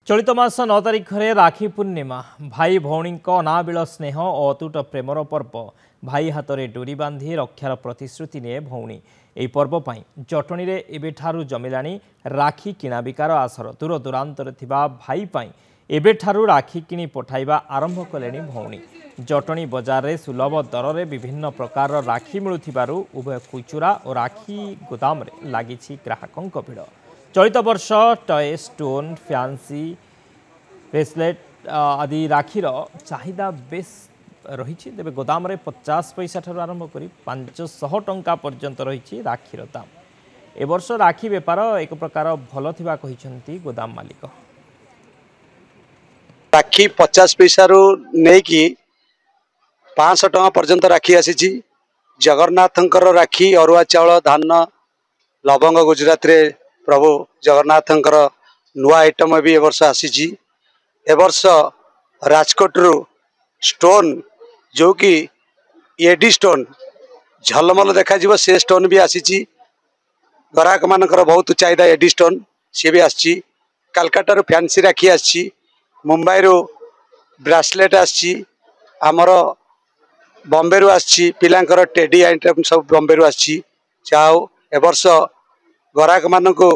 चलित मास 9 तारिख में राखी पूर्णिमा भाई भौणी अनाबिल स्नेह और अतुट प्रेमर पर्व भाई हाथ में डोरी बांधि रक्षार प्रतिश्रुति निये भौणी। यह पर्व पर जटनी में एबेठारु जमिलानी राखी किणा बिकार आसर दूर दूरांतर भाई पाई एबेठारु राखी किणी पठाइबा आरंभ कले भौणी। जटनी बजार में सुलभ दर में विभिन्न प्रकार राखी मिलुथिबारु उभय खुचुरा और राखी गोदाम में लागिछि ग्राहकों भीड़। चलित वर्ष टय स्टोन फैंसी ब्रेसलेट आदि राखीर चाहिदा बेस रही। तेज गोदाम रे 50 पैसा ठार आरंभ कर 500 टंका पर्यंत रही राखीर दाम। ए वर्ष राखी बेपार एक प्रकार भल थिबा कहिसंती गोदाम मालिक। राखी 50 पैसा रु नहीं कि 500 टंका पर्यंत राखी आसी। जगन्नाथंकर राखी अरुआ चाउल धान लवंग गुजरात रे प्रभु जगन्नाथंकर नुआ आइटम भी ए वर्ष आसी। ए वर्ष राजकोट रु स्टोन जो कि एडी स्टोन झलमल देखा जीव से स्टोन भी आसी। ग्राहक मानकर बहुत चाहिदा एडी स्टोन सी भी आसी। कलकत्ता रु फैंसी राखी आसी। मुंबई रु ब्रेसलेट आसी। आमर बॉम्बे रु आसी। पिलांकर टेडी आइटम सब बॉम्बे रु आसी। चाहो ए वर्ष ग्राहक मान को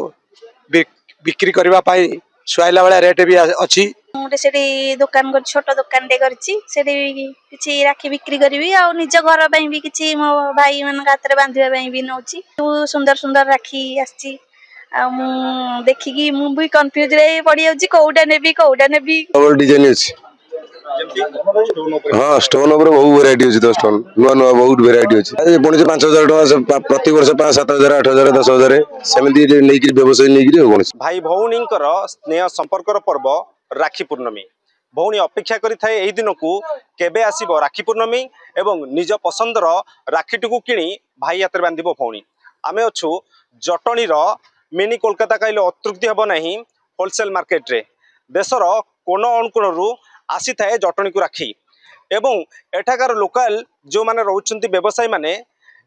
बिक्री करबा पाई सुआइला वाला रेट भी अच्छी। मुझे दुकान कर छोट दुकान टे किसी राखी बिक्री करी आ निज घर भी किसी मो भाई मान हाथ में बांधा भी नौ सुंदर सुंदर राखी आसी। देखिकी मुझे कन्फ्यूज पड़ जाऊँ कौटा नेबी कौटा नेबी। डिजाइन अच्छी हाँ स्टोन बहुत वेराइटी अच्छी। तो स्टोन नुआ नुआ बहुत वेराइटी अच्छी। पुणी 5000 टका प्रति वर्ष 5-7,000 8,000 10,000 सेमती व्यवसाय नहीं। भाई भौणी स्नेह संपर्क पर्व राखी पूर्णमी। भौणी अपेक्षा करिथाए एही दिन को केबे आसीबो राखी पूर्णमी एवं निज पसंदर राखीटी को किणी भाई हाथ में बांधिबो भौणी। आमे अछु जटनी मिनी कोलकाता कहले अतृप्ति हेबो नहीं। होलसेल मार्केट रे देशर कोण अणुकोणरू आसी थाए जटनी को राखी एवं एठाकार लोकल जो माने रहउछंती व्यवसायी माने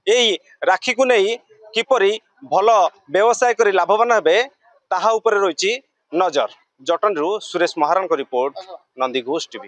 एही राखी को नहीं किपरि भल व्यवसाय करी लाभवान हेबे ताहा उपरे रहिछि नजर। जटनरू सुरेश महारान को रिपोर्ट, नंदी घोष टीवी।